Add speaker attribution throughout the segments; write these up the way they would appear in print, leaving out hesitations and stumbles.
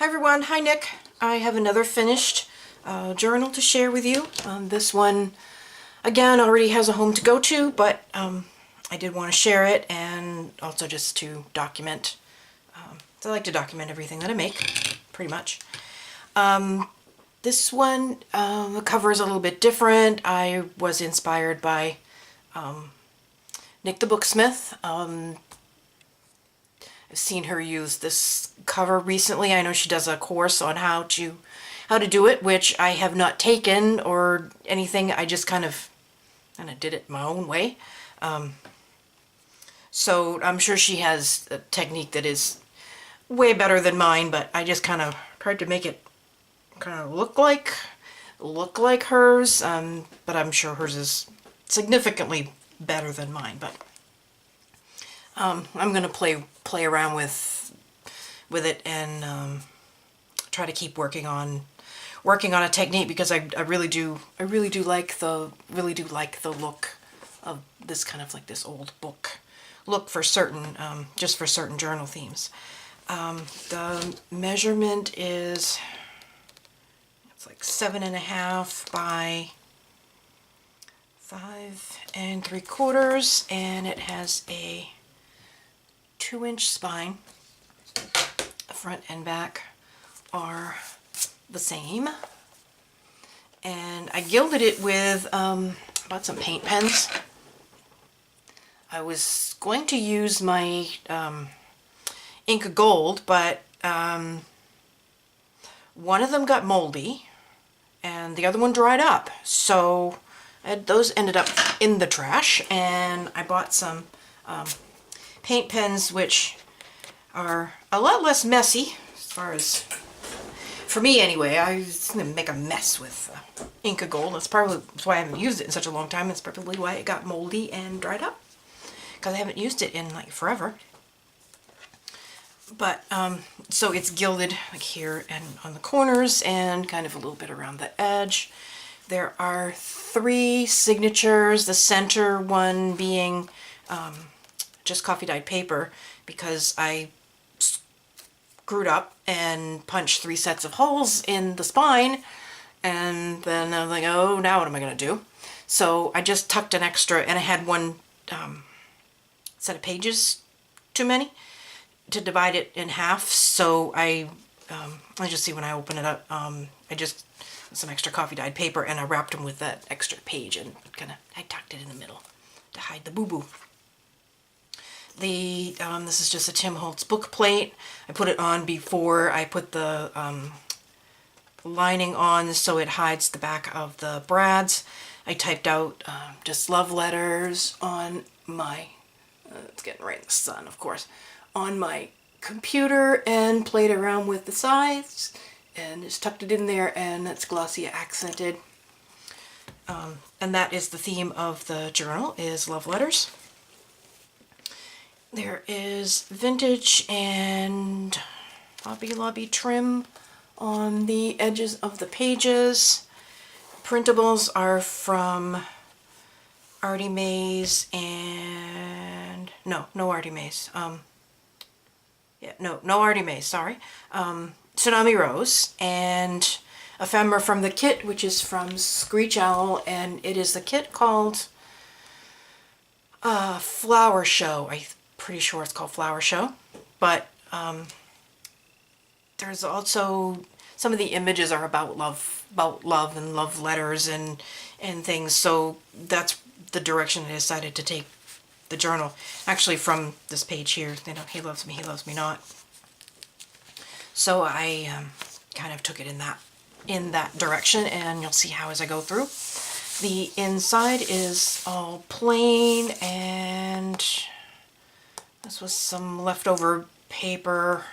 Speaker 1: Hi everyone, hi Nick. I have another finished journal to share with you. This one, again, already has a home to go to, but I did want to share it and also just to document. So I like to document everything that I make, pretty much. This one, the cover is a little bit different. I was inspired by Nick the Booksmith. I've seen her use this cover recently. I know she does a course on how to do it, which I have not taken or anything. I just kind of did it my own way. So I'm sure she has a technique that is way better than mine, but I just kind of tried to make it kind of look like hers. But I'm sure hers is significantly better than mine. But I'm gonna play around with it and try to keep working on a technique, because I really do like the look of this, kind of like this old book look for certain just for certain journal themes. The measurement is, it's like 7.5 by 5 3/4, and it has a 2-inch spine. The front and back are the same, and I gilded it with bought some paint pens. I was going to use my Inka Gold, but one of them got moldy and the other one dried up, so those ended up in the trash, and I bought some paint pens which are a lot less messy, as far as, for me anyway. I was going to make a mess with Inka Gold. That's why I haven't used it in such a long time. It's probably why it got moldy and dried up, because I haven't used it in like forever. But so it's gilded like here and on the corners and kind of a little bit around the edge. There are 3 signatures, the center one being just coffee dyed paper, because I screwed up and punched 3 sets of holes in the spine, and then I was like, oh, now what am I going to do? So I just tucked an extra, and I had one set of pages too many to divide it in half, so I just see when I open it up, I just some extra coffee dyed paper, and I wrapped them with that extra page, and I tucked it in the middle to hide the boo-boo. This is just a Tim Holtz book plate. I put it on before I put the lining on, so it hides the back of the brads. I typed out just love letters on my, it's getting right in the sun, of course, on my computer, and played around with the sides and just tucked it in there, and that's glossy accented. And that is the theme of the journal, is love letters. There is vintage and Hobby Lobby trim on the edges of the pages. Printables are from Artie Mays and no Artie Mays. No Artie Mays, sorry. Tsunami Rose, and ephemera from the kit, which is from Screech Owl, and it is the kit called Flower Show. I'm pretty sure it's called Flower Show, but there's also some of the images are about love and love letters and things, so that's the direction I decided to take the journal. Actually, from this page here, he loves me not. So I kind of took it in that direction, and you'll see how as I go through. The inside is all plain, and this was some leftover paper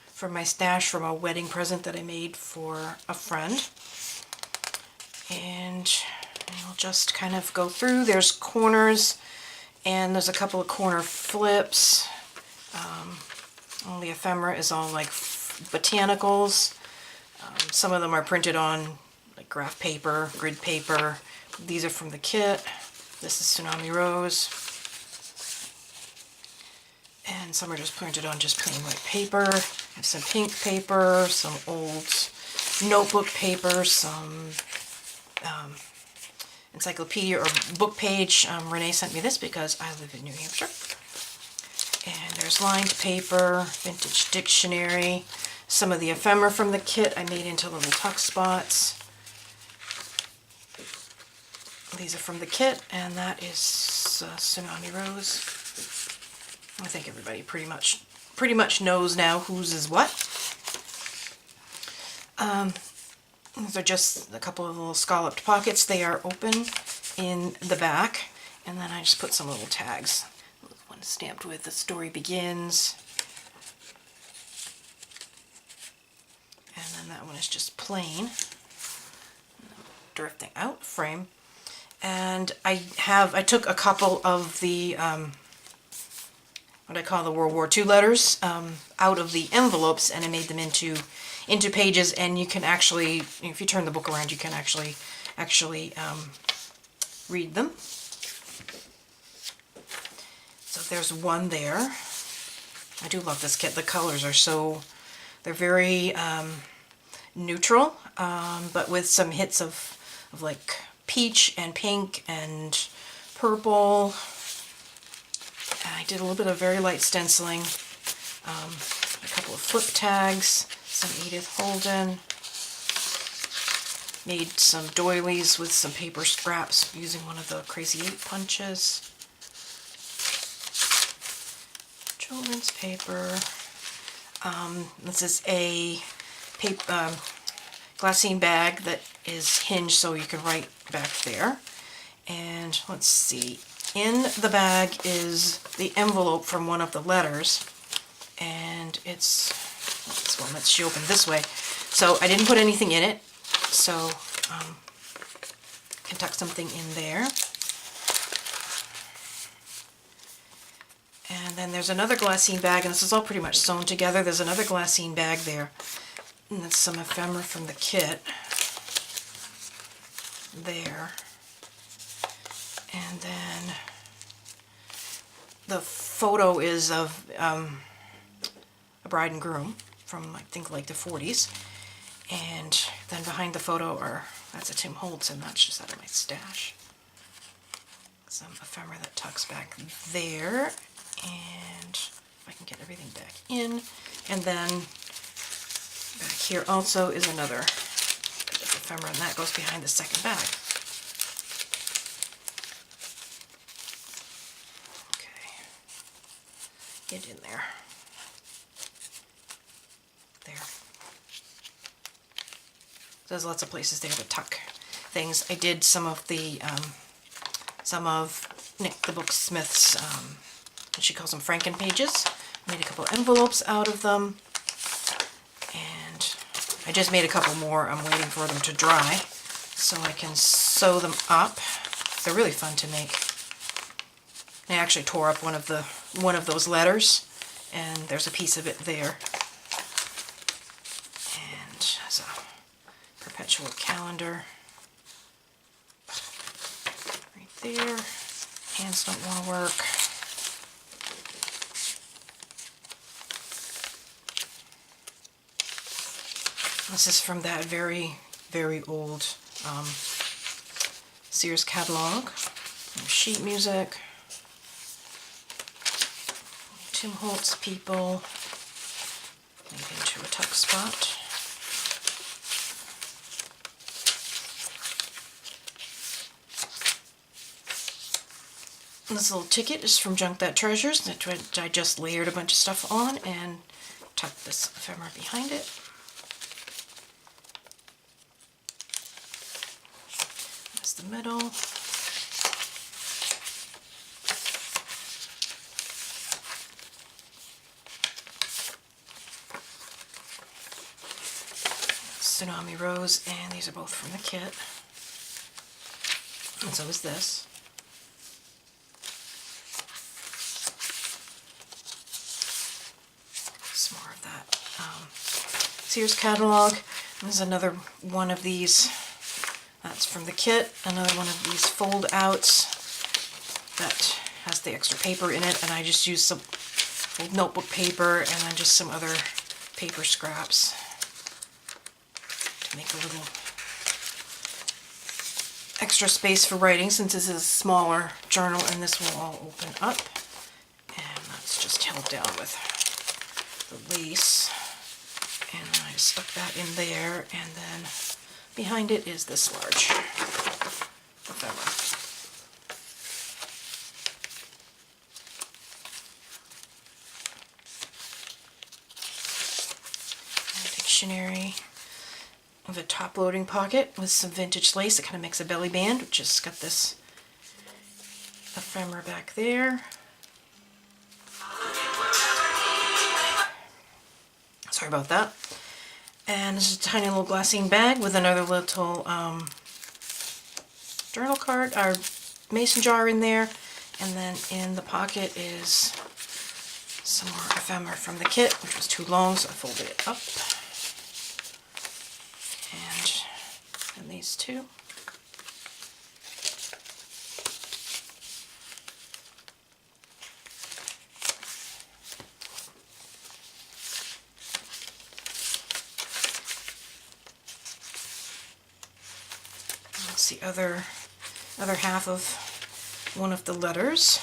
Speaker 1: from my stash from a wedding present that I made for a friend. And I'll just kind of go through. There's corners, and there's a couple of corner flips. All the ephemera is all like botanicals. Some of them are printed on like graph paper, grid paper. These are from the kit. This is Tsunami Rose. And some are just printed on just plain white paper. I have some pink paper, some old notebook paper, some encyclopedia or book page. Renee sent me this because I live in New Hampshire. And there's lined paper, vintage dictionary, some of the ephemera from the kit I made into little tuck spots. These are from the kit, and that is Tsunami Rose. I think everybody pretty much knows now whose is what. These are just a couple of little scalloped pockets. They are open in the back, and then I just put some little tags. One stamped with "The Story Begins," and then that one is just plain. Drifting out frame. And I took a couple of the what I call the World War II letters out of the envelopes, and I made them into pages. And you can actually, if you turn the book around, you can actually read them. So there's one there. I do love this kit. The colors are they're very neutral, but with some hits of like peach and pink and purple. And I did a little bit of very light stenciling, a couple of flip tags, some Edith Holden, made some doilies with some paper scraps using one of the Crazy 8 punches, children's paper. This is a paper, glassine bag that is hinged so you can write back there. And let's see, in the bag is the envelope from one of the letters, and she opened this way, so I didn't put anything in it, so I can tuck something in there. And then there's another glassine bag, and this is all pretty much sewn together. There's another glassine bag there, and that's some ephemera from the kit there. And then the photo is of a bride and groom from, I think, like the 40s. And then behind the photo that's a Tim Holtz, and that's just out of my stash. Some ephemera that tucks back there. And if I can get everything back in. And then back here also is another ephemera, and that goes behind the second bag. Get in there. There. So there's lots of places there to tuck things. I did some of Nick the Booksmith's, she calls them Franken pages. Made a couple envelopes out of them, and I just made a couple more. I'm waiting for them to dry so I can sew them up. They're really fun to make. I actually tore up one of those letters, and there's a piece of it there. And there's a perpetual calendar right there. Hands don't want to work. This is from that very, very old Sears catalog. Sheet music. Tim Holtz people, made into a tuck spot. This little ticket is from Junk That Treasures, that I just layered a bunch of stuff on and tucked this ephemera behind it. That's the middle. Tsunami Rose, and these are both from the kit. And so is this. Some more of that Sears catalog. There's another one of these. That's from the kit. Another one of these fold outs that has the extra paper in it, and I just used old notebook paper, and then just some other paper scraps to make a little extra space for writing, since this is a smaller journal, and this will all open up. And that's just held down with the lace. And then I stuck that in there, and then behind it is this large ephemera. Dictionary with a top loading pocket with some vintage lace that kind of makes a belly band, which has got this ephemera back there. Sorry about that. And this is a tiny little glassine bag with another little journal card or mason jar in there. And then in the pocket is some more ephemera from the kit, which was too long, so I folded it up. And these two. That's the other half of one of the letters.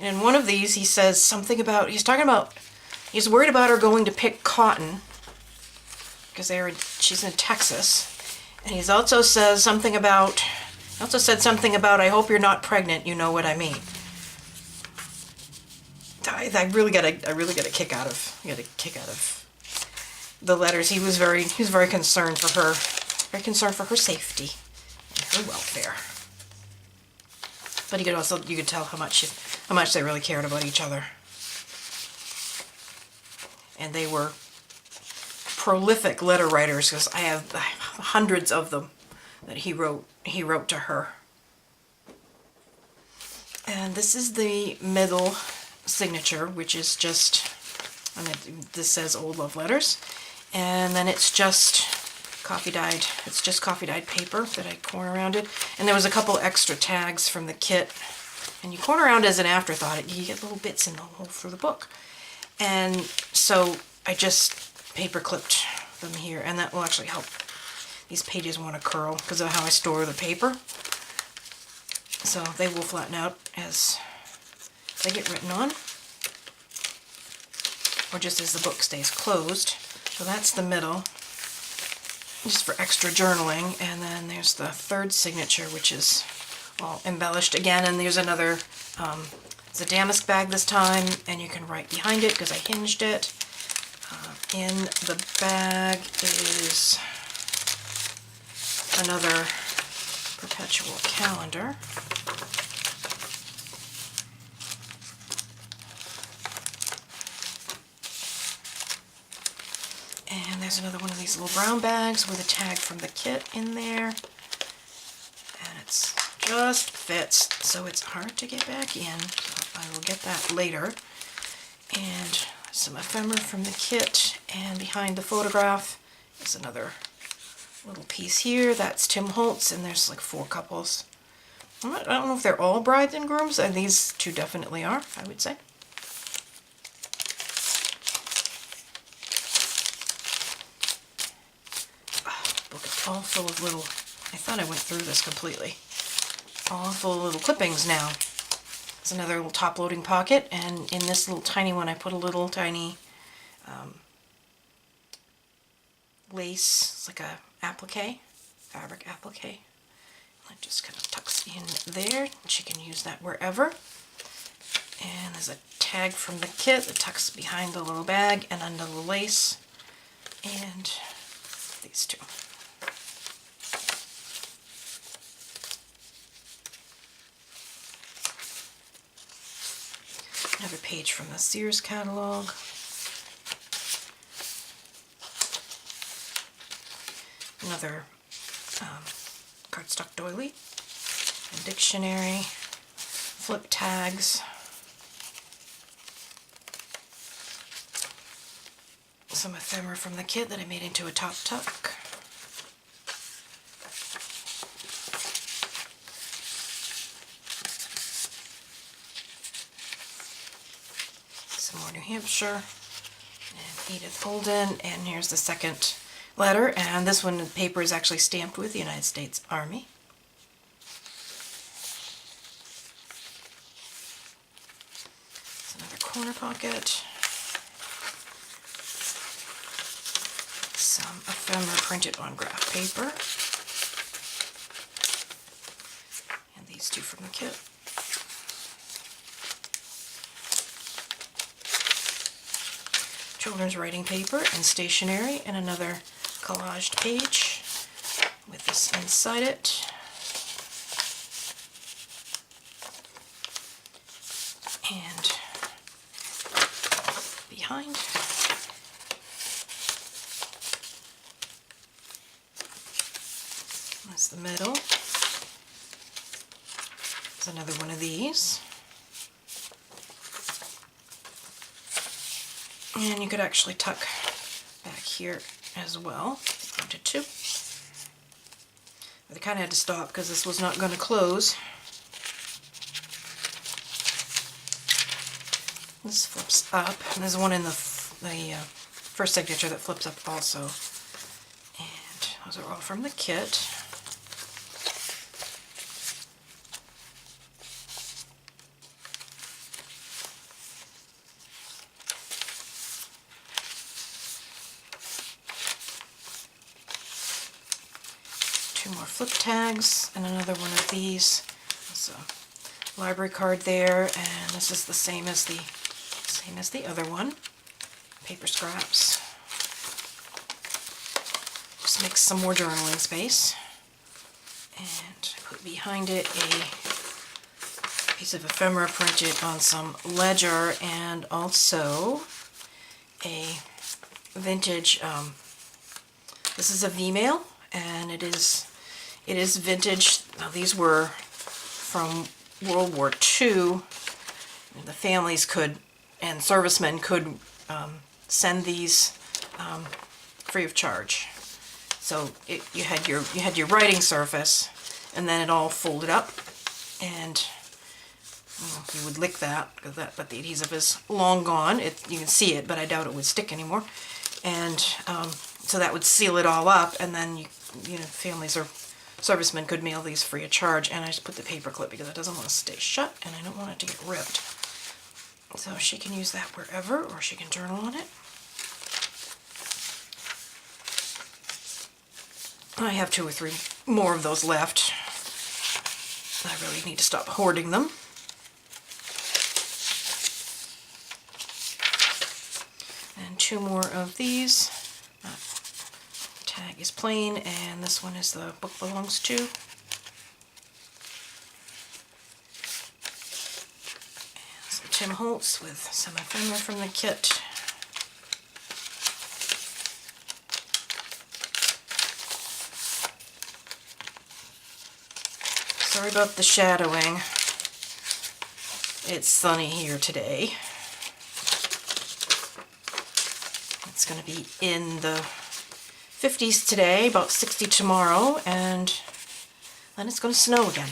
Speaker 1: And in one of these he says something about, he's worried about her going to pick cotton because she's in Texas. And he's also said something about, I hope you're not pregnant, you know what I mean. I really got a kick out of the letters. He was very concerned for her, safety and her welfare. But you could tell how much they really cared about each other. And they were prolific letter writers, because I have hundreds of them that he wrote to her. And this is the middle signature, which is just, this says Old Love Letters, and then it's just coffee dyed paper that I corner rounded. And there was a couple extra tags from the kit, and you corner around as an afterthought, you get little bits in the hole through the book. And so I just paper clipped them here, and that will actually help. These pages want to curl because of how I store the paper, so they will flatten out as they get written on, or just as the book stays closed. So that's the middle, just for extra journaling. And then there's the third signature, which is all embellished again, and there's another, it's a damask bag this time, and you can write behind it because I hinged it. In the bag is another perpetual calendar. And there's another one of these little brown bags with a tag from the kit in there. And it's just fits, so it's hard to get back in. So I will get that later. And some ephemera from the kit, and behind the photograph is another little piece here. That's Tim Holtz, and there's like 4 couples. I don't know if they're all brides and grooms, and these 2 definitely are, I would say. Book is all full of little, I thought I went through this completely. All full of little clippings now. There's another little top loading pocket, and in this little tiny one I put a little tiny lace. It's like a applique, fabric applique. It just kind of tucks in there. She can use that wherever. And there's a tag from the kit that tucks behind the little bag and under the lace. And these 2. Another page from the Sears catalog. Another cardstock doily, a dictionary, flip tags, some ephemera from the kit that I made into a top tuck. Hampshire, and Edith Holden, and here's the second letter, and this one, the paper is actually stamped with the United States Army. It's another corner pocket. Some ephemera printed on graph paper. And these two from the kit. Children's writing paper and stationery, and another collaged page with this inside it. And behind. That's the middle. There's another one of these. And you could actually tuck back here as well if you wanted to. But I kind of had to stop because this was not going to close. This flips up, and there's one in the first signature that flips up also. And those are all from the kit. Two more flip tags, and another one of these. There's a library card there, and this is the same as the other one. Paper scraps. Just makes some more journaling space. And I put behind it a piece of ephemera printed on some ledger, and also a vintage, this is a V-mail, and it is vintage. Now these were from World War II. The families could, and servicemen could send these free of charge. So you had your writing surface, and then it all folded up, and you would lick that, but the adhesive is long gone. You can see it, but I doubt it would stick anymore. And so that would seal it all up, and then families or servicemen could mail these free of charge. And I just put the paper clip because it doesn't want to stay shut, and I don't want it to get ripped. So she can use that wherever, or she can journal on it. I have 2 or 3 more of those left. I really need to stop hoarding them. And 2 more of these. That tag is plain, and this one is the book belongs to. And some Tim Holtz with some ephemera from the kit. Sorry about the shadowing. It's sunny here today. It's going to be in the 50s today, about 60 tomorrow, and then it's going to snow again.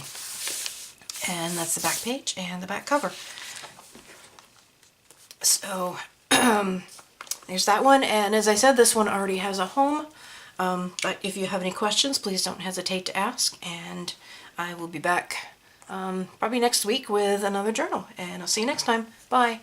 Speaker 1: And that's the back page and the back cover. So there's that one, and as I said, this one already has a home. But if you have any questions, please don't hesitate to ask, and I will be back probably next week with another journal, and I'll see you next time. Bye.